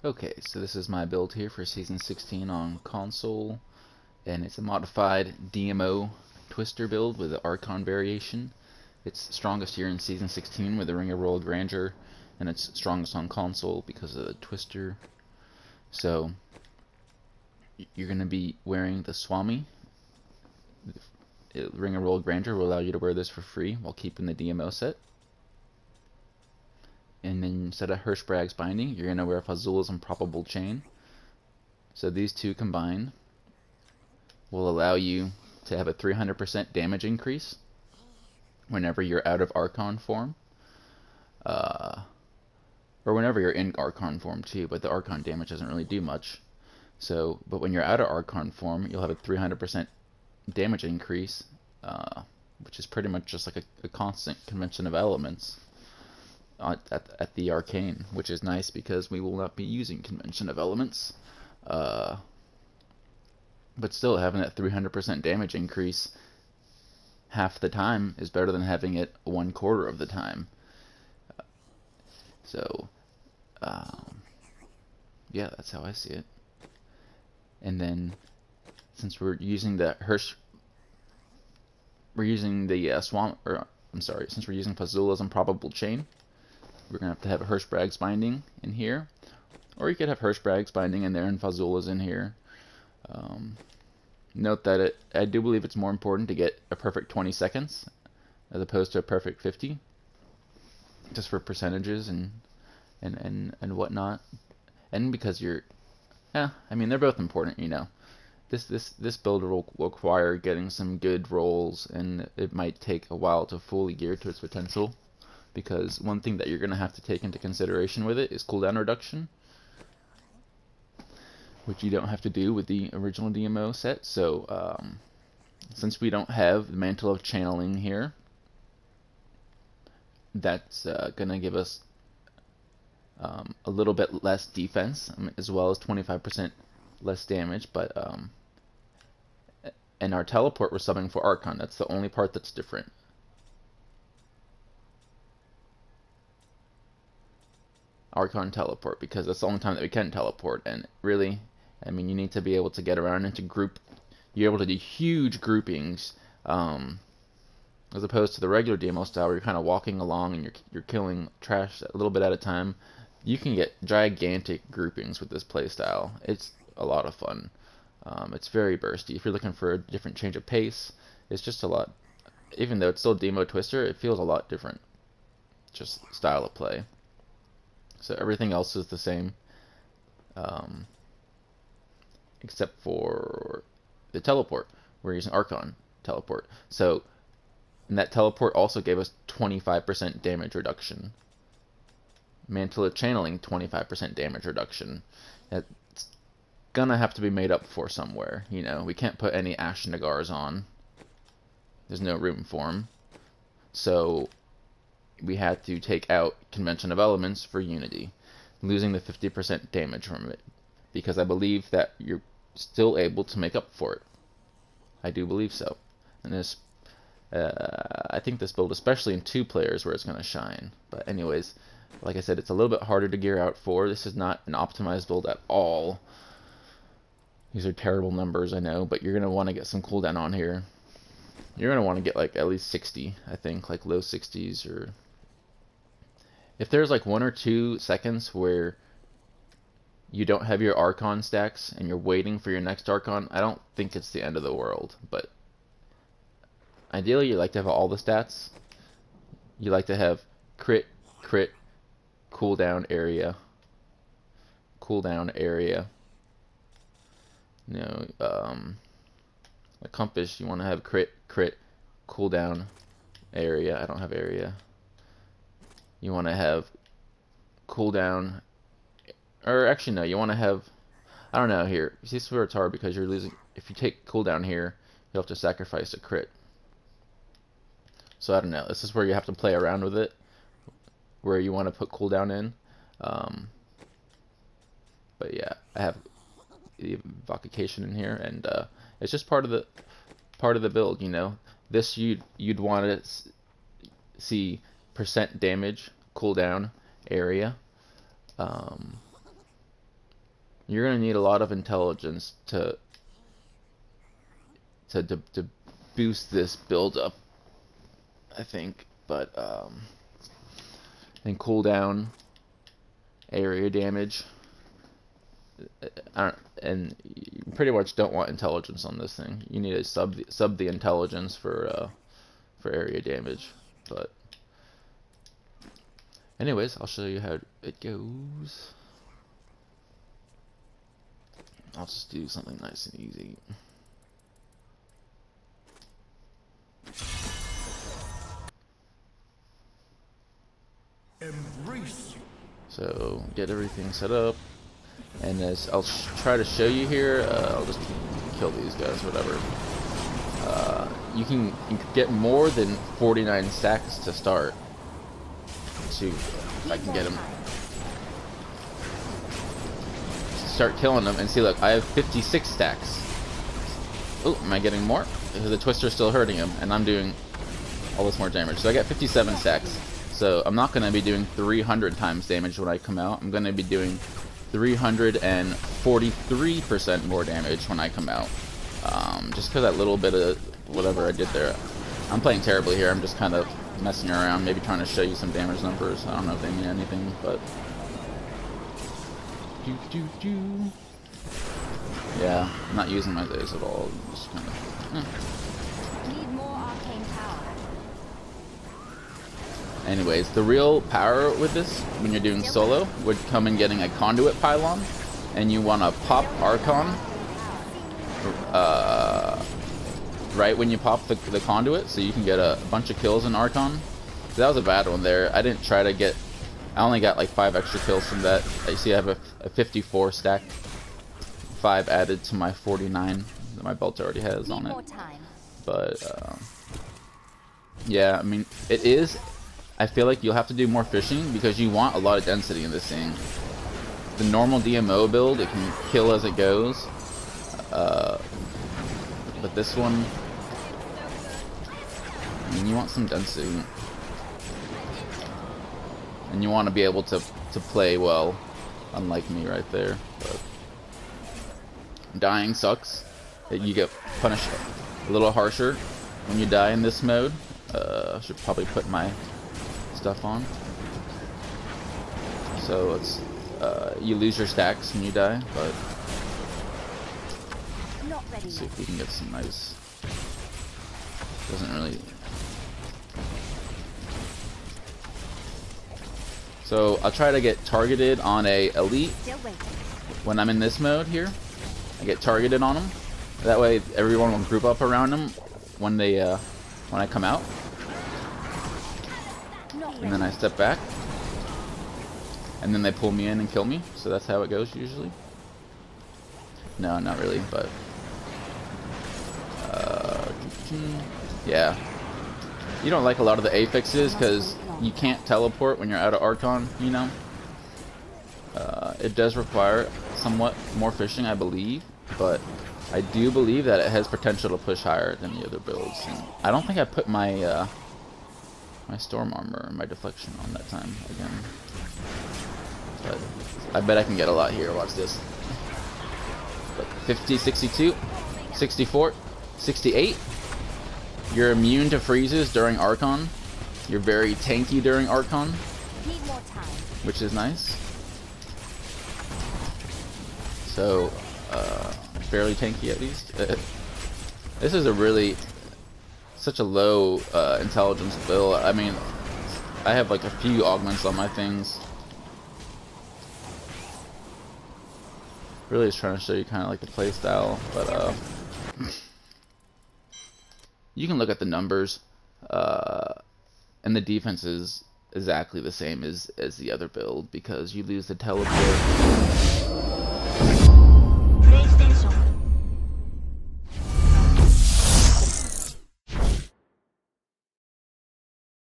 Okay, so this is my build here for Season 16 on console, and it's a modified DMO twister build with the Archon variation. It's strongest here in Season 16 with the Ring of Royal Grandeur, and it's strongest on console because of the twister. So, you're going to be wearing the Swami. The Ring of Royal Grandeur will allow you to wear this for free while keeping the DMO set. And then instead of Hirschbrag's binding, you're going to wear Fazula's Improbable Chain. So these two combined will allow you to have a 300% damage increase whenever you're out of Archon form. Or whenever you're in Archon form too, but the Archon damage doesn't really do much. So, but when you're out of Archon form, you'll have a 300% damage increase, which is pretty much just like a constant convention of elements. At the arcane, which is nice because we will not be using convention of elements. But still, having that 300% damage increase half the time is better than having it 1/4 of the time. Yeah, that's how I see it. And then, since we're using the since we're using Fazula's Improbable Chain, we're going to have a Hirschbrag's binding in here. Or you could have Hirschbrag's binding in there and Fazula's in here. Note that I do believe it's more important to get a perfect 20 seconds as opposed to a perfect 50. Just for percentages and whatnot. And because I mean, they're both important, you know. This build will require getting some good rolls, and it might take a while to fully gear to its potential. Because one thing that you're going to have to take into consideration with it is cooldown reduction, which you don't have to do with the original DMO set. So, since we don't have the Mantle of Channeling here, that's going to give us a little bit less defense, as well as 25% less damage. But and our teleport we're subbing for Archon. That's the only part that's different. Archon teleport, because that's the only time that we can teleport, and really, I mean, you need to be able to get around and to group. You're able to do huge groupings, as opposed to the regular DMO style where you're kind of walking along and you're killing trash a little bit at a time. You can get gigantic groupings with this playstyle. It's a lot of fun. It's very bursty. If you're looking for a different change of pace, it's just a lot. Even though it's still DMO Twister, it feels a lot different. Just style of play. So everything else is the same, except for the teleport. We're using Archon teleport. So, and that teleport also gave us 25% damage reduction. Mantle of Channeling, 25% damage reduction. It's gonna have to be made up for somewhere. You know, we can't put any Ashnagars on. There's no room for them. So we had to take out Convention of Elements for Unity, losing the 50% damage from it, because I believe that you're still able to make up for it. I do believe so. And this, I think this build, especially in 2 players, where it's going to shine. But anyways, like I said, it's a little bit harder to gear out for. This is not an optimized build at all. These are terrible numbers, I know, but you're going to want to get some cooldown on here. You're going to want to get like at least 60, I think, like low 60s, or if there's like 1 or 2 seconds where you don't have your Archon stacks and you're waiting for your next Archon, I don't think it's the end of the world. But ideally, you like to have all the stats. You like to have crit, cooldown area. You know, a compass, you want to have crit, cooldown area. I don't have area. You want to have cooldown, or actually no, you want to have, I don't know here. See, this is where it's hard because you're losing. If you take cooldown here, you'll have to sacrifice a crit. So I don't know. This is where you have to play around with it, where you want to put cooldown in. But yeah, I have the evocation in here, and it's just part of the build. You know, this you'd want to see percent damage cooldown area. You're gonna need a lot of intelligence to boost this build up, I think. But then cooldown, area damage, and you pretty much don't want intelligence on this thing. You need to sub the intelligence for area damage. But anyways, I'll show you how it goes. I'll just do something nice and easy. Embrace you. So get everything set up, and as I'll try to show you here, I'll just kill these guys, whatever. You can get more than 49 stacks to start. Let's see if I can get them. Start killing them and see. Look, I have 56 stacks. Oh, am I getting more? Because the Twister's still hurting him, and I'm doing all this more damage. So I got 57 stacks. So I'm not going to be doing 300 times damage when I come out. I'm going to be doing 343% more damage when I come out. Just because that little bit of whatever I did there. I'm playing terribly here. I'm just kind of messing around, maybe trying to show you some damage numbers. I don't know if they mean anything, but... Yeah, I'm not using my days at all. Just kind of... Need more arcane power. Anyways, the real power with this, when you're doing solo, would come in getting a conduit pylon, and you want to pop archon right when you pop the conduit, so you can get a bunch of kills in archon. So that was a bad one there. I didn't try to get... I only got like 5 extra kills from that. You see I have a 54 stack. 5 added to my 49 that my belt already has on it. But, yeah, I mean, it is... I feel like you'll have to do more fishing because you want a lot of density in this thing. The normal DMO build, it can kill as it goes. But this one... I mean, you want some density. And you want to be able to play well, unlike me right there. But dying sucks. You get punished a little harsher when you die in this mode. I should probably put my stuff on. So it's you lose your stacks when you die, but let's see if we can get some nice. Doesn't really. So I'll try to get targeted on a elite when I'm in this mode here. I get targeted on them. That way everyone will group up around them when they when I come out. And then I step back. And then they pull me in and kill me. So that's how it goes usually. No, not really, but yeah. You don't like a lot of the affixes because you can't teleport when you're out of Archon, you know. It does require somewhat more fishing, I believe, but I do believe that it has potential to push higher than the other builds. And I don't think I put my my storm armor or my deflection on that time again, but I bet I can get a lot here. Watch this. But 50, 62, 64, 68. You're immune to freezes during Archon. You're very tanky during Archon, which is nice. So, fairly tanky at least. This is a really, such a low intelligence build. I mean, I have like a few augments on my things. Really just trying to show you kind of like the play style, but you can look at the numbers, and the defense is exactly the same as the other build because you lose the teleport.